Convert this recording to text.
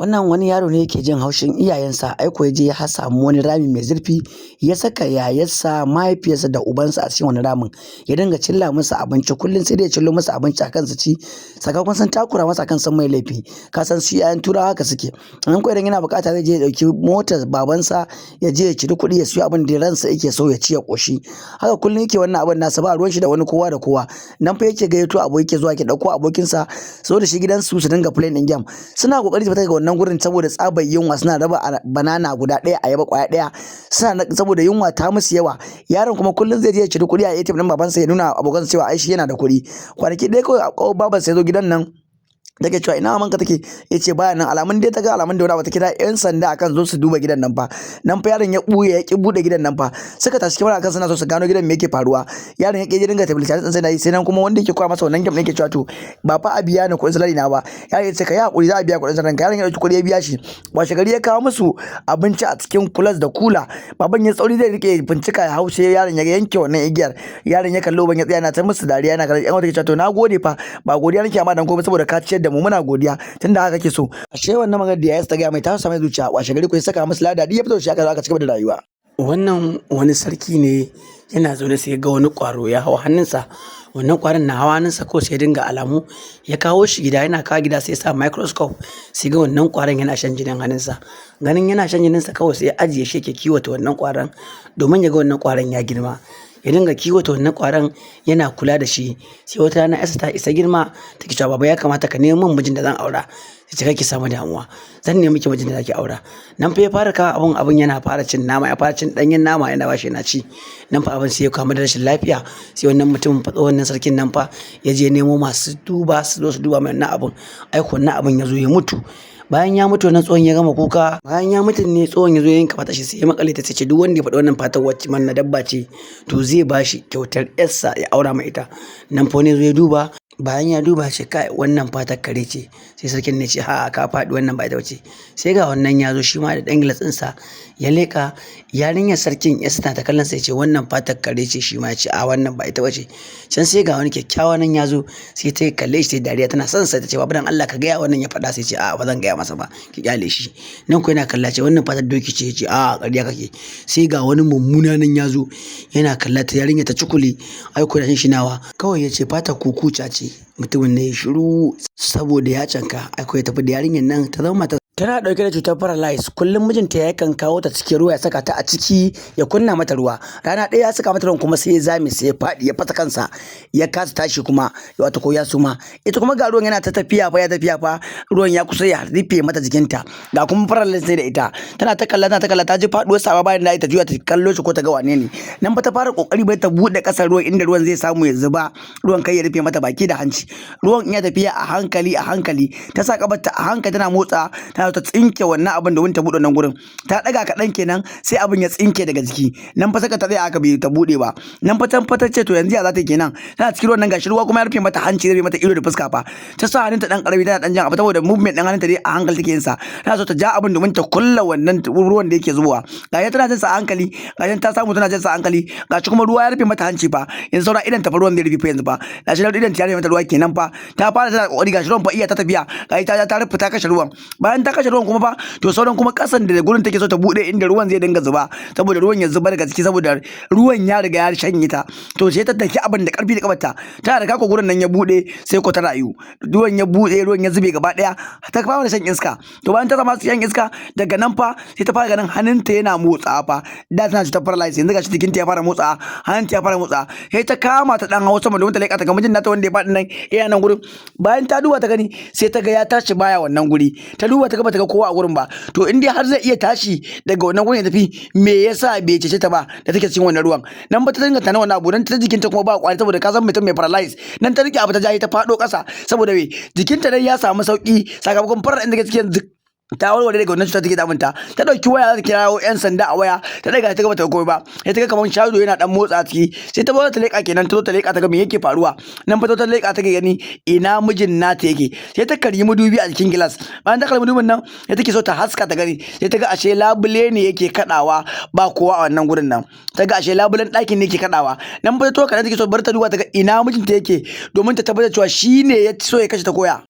Wannan wani yaro ne yake jin haushin iyayensa, ai kuwa ya je ya samu wani rami mai zurfi, ya saka yayarsa, mahaifiyarsa da ubansa a cikin wani ramin, ya dinga cilla musu abinci, kullum sai dai ya cillo musu abinci akan su ci, sakamakon sun takura masa akan sun mai laifi. Ka san su 'ya'yan Turawa haka suke, in ko idan yana buƙata zai je ya ɗauki motar babansa ya je ya ciri kuɗi ya siyo abin da ransa yake so ya ci ya ƙoshi. Haka kullum yake wannan abin nasa, ba ruwan shi da wani kowa da kowa. Nan fa yake gayyato aboki, yake zuwa yake ɗauko abokinsa su zo da shi gidansu su dinga playing ɗin game. Suna ƙoƙari su fita daga wannan gurin saboda tsabar yunwa, suna raba banana guda ɗaya, ayaba ƙwaya ɗaya, saboda yunwa ta musu yawa. Yaron kuma kullum zai je ya ciri kuɗi a ATM ɗin babansa ya nuna abokansa cewa ai shi yana da kuɗi. Kwanaki ɗaya kawai babansa ya zo gidan nan take cewa ina mamanka take, ya ce baya nan. Alamun dai ta ga alamun da wani abu, ta kira 'yan sanda akan zo su duba gidan nan fa. Nan fa yaron ya ɓuya ya ƙi buɗe gidan nan fa, suka tashi kyamara akan suna so su gano gidan me yake faruwa. Yaron ya ƙi dinga tabbatar ɗin sai sai nan kuma wanda yake koya masa wannan game yake cewa to ba fa a biya ni kuɗin salari na ba. Yaron ya ce ka yi haƙuri, za a biya kuɗin salarin ka. Yaron ya ɗauki kuɗi ya biya shi. Washe gari ya kawo musu abinci a cikin kulas da kula. Baban ya tsauri zai riƙe bincika ya haushe, yaron ya yanke wannan igiyar. Yaron ya kallo ban ya tsaya yana ta musu dariya, yana kallon ƴan wata ke cewa to na gode fa, ba godiya nake amma dan komai saboda ka ciyar da mu, muna godiya tunda haka kake so. Ashe wannan magana da yayarsa ta gaya mai ta sa mai zuciya. Washe gari ko ya saka musu lada, ya fito da shi aka cigaba da rayuwa. Wannan wani sarki ne yana zaune sai ga wani ƙwaro ya hau hannunsa. Wannan ƙwaron na hawa hannunsa kawai sai dinga alamu, ya kawo shi gida, yana kawo gida sai ya sa microscope sai ga wannan ƙwaron yana shan jinin hannunsa. Ganin yana shan jininsa kawai sai ya ajiye shi yake kiwata wannan ƙwaron domin ya ga wannan ƙwaron ya girma. Ya dinga kiwata wannan ƙwaron yana kula da shi. Sai wata rana yarsa ta isa girma take cewa baba ya kamata ka nemo min mijin da zan aura. Ya ce kar ki samu damuwa, zan nemi miki mijin da zaki aura. Nan fa ya fara kawo abun yana fara cin nama, ya fara cin ɗanyen nama yana bashi yana ci. Nan fa abin sai ya kamu da rashin lafiya. Sai wannan mutumin fa wannan sarkin nan fa ya je nemo masu duba su zo su duba mai wannan abun. Ai ko wannan abun ya zo ya mutu. Bayan ya mutu wannan tsohon ya gama kuka, bayan ya mutu ne tsohon ya zo ya yanka fatar shi sai ya makale ta, ce duk wanda ya faɗi wannan fatar wacce man na dabba ce to zai bashi kyautar yarsa ya aura mai ita. Nan fa ne zo ya duba, bayan ya duba shi kai wannan fatar kare ce. Sai sarkin ne ce ha ka faɗi, wannan ba ita bace. Sai ga wannan ya zo shi ma da ɗan gilas ɗinsa ya leƙa, yarinyar sarkin yarsa tana ta kallon sa, ya ce wannan fatar kare ce. Shi ma ya ce a wannan ba ita bace. Can sai ga wani kyakkyawa nan ya zo, sai ta kalle shi ta dariya tana son sa, ta ce babu dan Allah ka gaya wannan ya faɗa. Sai ce a ba zan gaya masa ba, ki kyale shi. Nan ko yana kalla ce wannan fatar doki ce. Ya ce a ƙarya kake. Sai ga wani mummuna nan ya zo yana kalla ta, yarinya ta cikule, ai ko da shi nawa kawai ya ce fatar kukuca ce. Mutumin ne ya shiru saboda ya canka, ai ko ya tafi da yarinyar nan ta zama mata. Tana ɗauke da cutar paralyze, kullum mijinta yakan kawo ta cikin ruwa ya saka ta a ciki ya kunna mata ruwa. Rana ɗaya ya saka mata ruwan kuma sai ya zame, sai ya faɗi ya fasa kansa, ya kasa tashi kuma wato ko ya suma. Ita kuma ga ruwan yana ta tafiya fa ruwan ya kusa ya rufe mata jikinta, ga kuma paralyze sai da ita. Tana ta kalla ta ji faɗuwar sa bayan da ta juya ta kallo shi ko ta ga wane ne. Nan fa ta fara kokari bai ta buɗe ƙasar ruwan inda ruwan zai samu ya zuba, ruwan kai ya rufe mata baki da hanci. Ruwan in ya tafiya a hankali ta sa kafarta a hankali tana motsa, ta tsinke wannan abin da ta buɗe nan gurin. Ta ɗaga kaɗan kenan sai abin ya tsinke daga jiki. Nan fa saka ta tsaya aka bai ta buɗe ba. Nan fa ta ce to yanzu ya za ta yi kenan. Tana cikin ruwan nan gashi ruwa kuma ya rufe mata hanci, ya rufe mata ido da fuska fa. Ta sa hannunta ɗan ƙarami tana ɗan jan abu saboda movement ɗin hannunta dai a hankali take yin sa. Tana so ta ja abin domin ta kulla wannan ruwan da yake zubowa. Gashi tana jin sa a hankali, gashi ta samu tana jin sa a hankali, gashi kuma ruwa ya rufe mata hanci fa. Yanzu saura idan ta fa ruwan zai rufe fa yanzu fa. Gashi idan ta rufe mata ruwa kenan fa. Ta fara tana kokari gashi ruwan fa iya ta tafiya. Gashi ta rufe ta kashe ruwan. Bayan ta kashe ruwan kuma fa to sauran kuma kasan da gurin take so ta bude inda ruwan zai dinga zuba, saboda ruwan ya zuba daga ciki, saboda ruwan ya riga ya shanye ta. To sai ta daki abin da karfi da kafarta, tana da kako gurin nan ya bude sai ko ta rayu. Ruwan ya bude, ruwan ya zube gaba daya, ta fara shan iska. To bayan ta zama shan iska daga nan fa sai ta fara ganin hannunta yana motsa fa. Da tana cutar paralysis, yanzu gashi jikinta ya fara motsa, hannunta ya fara motsa. Sai ta kama ta dan hawo sama domin ta leka ta ga mijin nata wanda ya faɗi nan yana nan gurin. Bayan ta duba ta gani sai ta ga ya tashi baya wannan guri. Ta duba ta ga bata ga kowa a gurin ba. To in dai har zai iya tashi daga wannan gurin ya tafi, me yasa bai cece ta ba da take cikin wannan ruwan. Nan ba ta dinga tana wannan abu, nan ta jikinta kuma ba kwari saboda ka san mutum mai paralyze. Nan ta rike abu ta jaye ta fado ƙasa saboda me jikinta dai ya samu sauki sakamakon farar inda take cikin ta warware daga wannan cutar take damunta. Ta dauki waya za ta kirawo yan sanda a waya, ta daga ta ga bata komai ba. Sai ta ga kaman shadow yana dan motsa ciki, sai ta zo ta leka kenan, ta zo ta leka ta ga me yake faruwa. Nan fa ta leka ta ga gani ina mijin nata yake. Sai ta karyi madubi a cikin gilas. Bayan ta karyi madubin nan sai take so ta haska ta gani, sai ta ga ashe labule ne yake kadawa, ba kowa a wannan gurin nan. Ta ga ashe labulen ɗakin ne yake kadawa. Nan fa to kana take so bar ta duba ta ga ina mijinta yake domin ta tabbatar cewa shine ya so ya kashe ta koya.